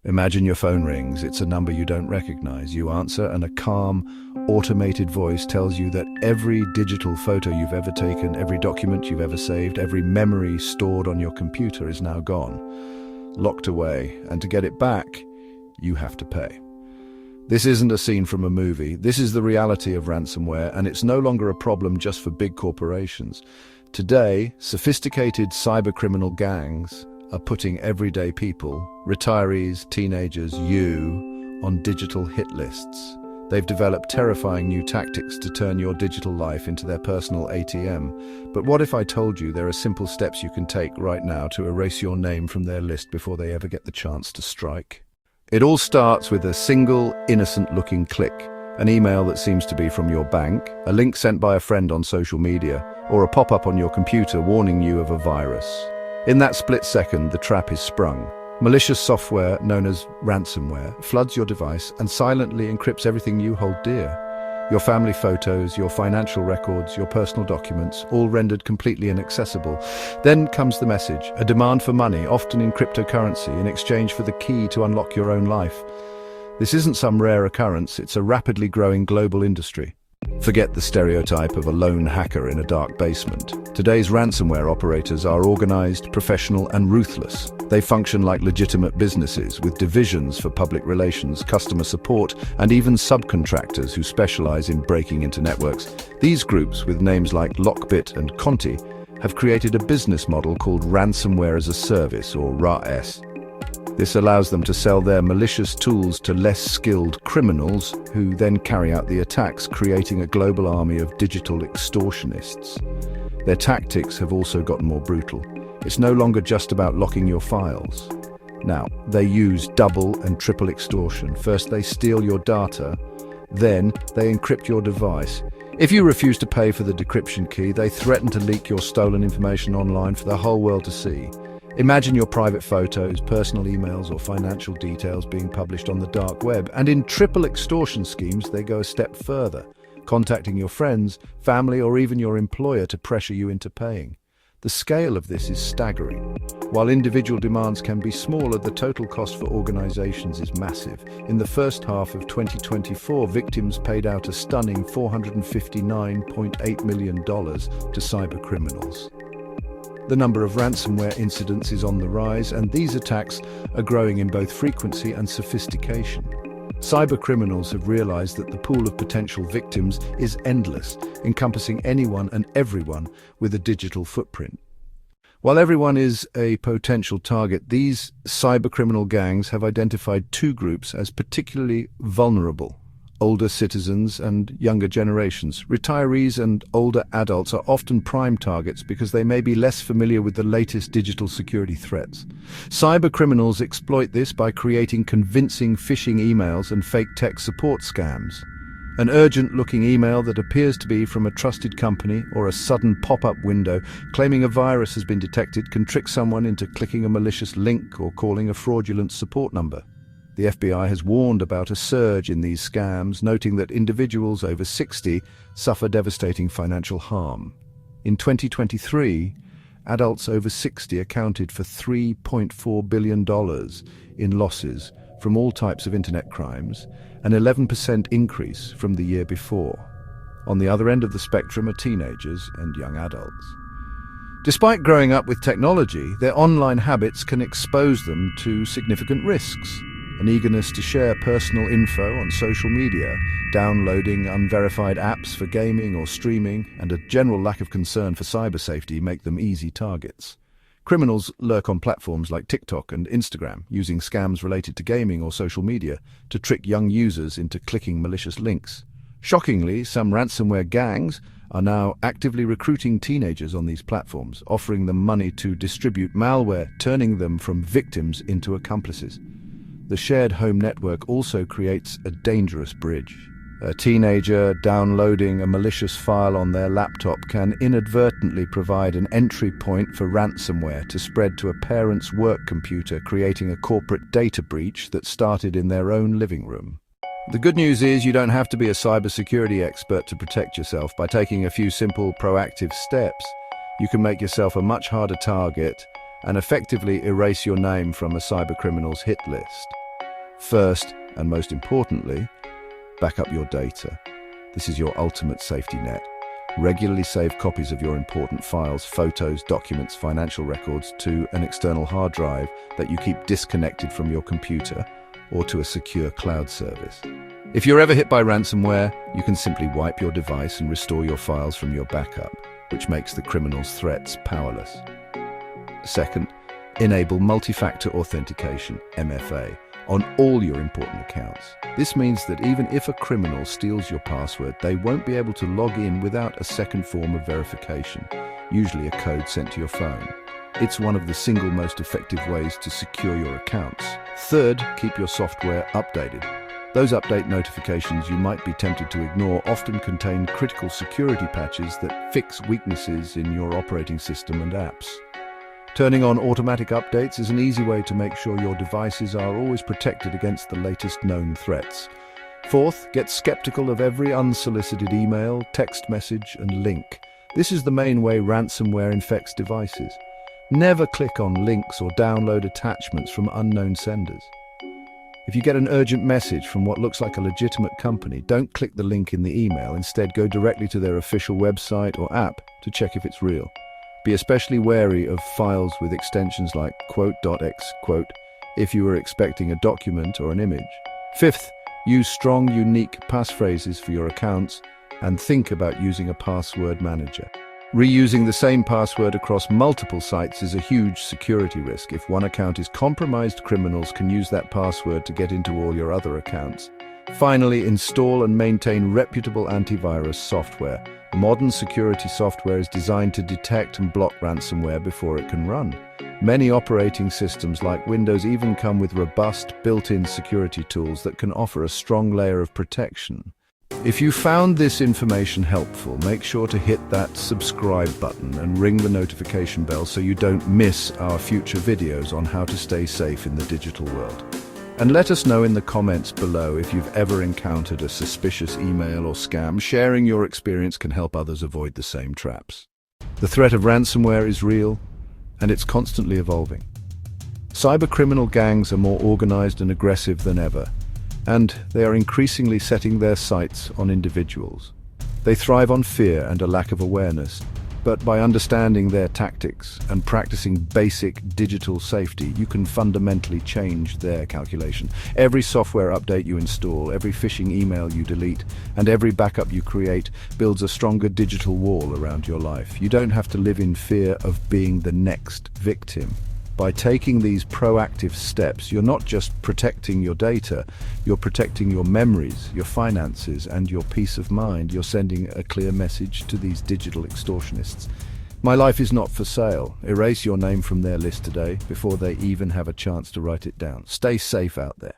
Imagine your phone rings. It's a number you don't recognize. You answer, and a calm, automated voice tells you that every digital photo you've ever taken, every document you've ever saved, every memory stored on your computer is now gone, locked away, and to get it back, you have to pay. This isn't a scene from a movie. This is the reality of ransomware, and it's no longer a problem just for big corporations. Today, sophisticated cybercriminal gangs are putting everyday people, retirees, teenagers, you, on digital hit lists. They've developed terrifying new tactics to turn your digital life into their personal ATM. But what if I told you there are simple steps you can take right now to erase your name from their list before they ever get the chance to strike? It all starts with a single, innocent-looking click. An email that seems to be from your bank, a link sent by a friend on social media, or a pop-up on your computer warning you of a virus. In that split second, the trap is sprung. Malicious software, known as ransomware, floods your device and silently encrypts everything you hold dear. Your family photos, your financial records, your personal documents, all rendered completely inaccessible. Then comes the message, a demand for money, often in cryptocurrency, in exchange for the key to unlock your own life. This isn't some rare occurrence, it's a rapidly growing global industry. Forget the stereotype of a lone hacker in a dark basement. Today's ransomware operators are organized, professional, and ruthless. They function like legitimate businesses, with divisions for public relations, customer support, and even subcontractors who specialize in breaking into networks. These groups, with names like Lockbit and Conti, have created a business model called Ransomware as a Service, or RAS. This allows them to sell their malicious tools to less skilled criminals who then carry out the attacks, creating a global army of digital extortionists. Their tactics have also gotten more brutal. It's no longer just about locking your files. Now, they use double and triple extortion. First, they steal your data, then they encrypt your device. If you refuse to pay for the decryption key, they threaten to leak your stolen information online for the whole world to see. Imagine your private photos, personal emails, or financial details being published on the dark web. And in triple extortion schemes, they go a step further, contacting your friends, family, or even your employer to pressure you into paying. The scale of this is staggering. While individual demands can be smaller, the total cost for organizations is massive. In the first half of 2024, victims paid out a stunning $459.8 million to cybercriminals. The number of ransomware incidents is on the rise, and these attacks are growing in both frequency and sophistication. Cybercriminals have realized that the pool of potential victims is endless, encompassing anyone and everyone with a digital footprint. While everyone is a potential target, these cybercriminal gangs have identified two groups as particularly vulnerable: older citizens and younger generations. Retirees and older adults are often prime targets because they may be less familiar with the latest digital security threats. Cybercriminals exploit this by creating convincing phishing emails and fake tech support scams. An urgent-looking email that appears to be from a trusted company, or a sudden pop-up window claiming a virus has been detected, can trick someone into clicking a malicious link or calling a fraudulent support number. The FBI has warned about a surge in these scams, noting that individuals over 60 suffer devastating financial harm. In 2023, adults over 60 accounted for $3.4 billion in losses from all types of internet crimes, an 11% increase from the year before. On the other end of the spectrum are teenagers and young adults. Despite growing up with technology, their online habits can expose them to significant risks. An eagerness to share personal info on social media, downloading unverified apps for gaming or streaming, and a general lack of concern for cyber safety make them easy targets. Criminals lurk on platforms like TikTok and Instagram, using scams related to gaming or social media to trick young users into clicking malicious links. Shockingly, some ransomware gangs are now actively recruiting teenagers on these platforms, offering them money to distribute malware, turning them from victims into accomplices. The shared home network also creates a dangerous bridge. A teenager downloading a malicious file on their laptop can inadvertently provide an entry point for ransomware to spread to a parent's work computer, creating a corporate data breach that started in their own living room. The good news is you don't have to be a cybersecurity expert to protect yourself. By taking a few simple, proactive steps, you can make yourself a much harder target and effectively erase your name from a cybercriminal's hit list. First, and most importantly, back up your data. This is your ultimate safety net. Regularly save copies of your important files, photos, documents, financial records to an external hard drive that you keep disconnected from your computer or to a secure cloud service. If you're ever hit by ransomware, you can simply wipe your device and restore your files from your backup, which makes the criminal's threats powerless. Second, enable multi-factor authentication, MFA, on all your important accounts. This means that even if a criminal steals your password, they won't be able to log in without a second form of verification, usually a code sent to your phone. It's one of the single most effective ways to secure your accounts. Third, keep your software updated. Those update notifications you might be tempted to ignore often contain critical security patches that fix weaknesses in your operating system and apps. Turning on automatic updates is an easy way to make sure your devices are always protected against the latest known threats. Fourth, get skeptical of every unsolicited email, text message, and link. This is the main way ransomware infects devices. Never click on links or download attachments from unknown senders. If you get an urgent message from what looks like a legitimate company, don't click the link in the email. Instead, go directly to their official website or app to check if it's real. Be especially wary of files with extensions like quote.x quote if you are expecting a document or an image. Fifth, use strong, unique passphrases for your accounts and think about using a password manager. Reusing the same password across multiple sites is a huge security risk. If one account is compromised, criminals can use that password to get into all your other accounts. Finally, install and maintain reputable antivirus software. Modern security software is designed to detect and block ransomware before it can run. Many operating systems like Windows even come with robust built-in security tools that can offer a strong layer of protection. If you found this information helpful, make sure to hit that subscribe button and ring the notification bell so you don't miss our future videos on how to stay safe in the digital world. And let us know in the comments below if you've ever encountered a suspicious email or scam. Sharing your experience can help others avoid the same traps. The threat of ransomware is real, and it's constantly evolving. Cybercriminal gangs are more organized and aggressive than ever, and they are increasingly setting their sights on individuals. They thrive on fear and a lack of awareness, but by understanding their tactics and practicing basic digital safety, you can fundamentally change their calculation. Every software update you install, every phishing email you delete, and every backup you create builds a stronger digital wall around your life. You don't have to live in fear of being the next victim. By taking these proactive steps, you're not just protecting your data, you're protecting your memories, your finances, and your peace of mind. You're sending a clear message to these digital extortionists. My life is not for sale. Erase your name from their list today before they even have a chance to write it down. Stay safe out there.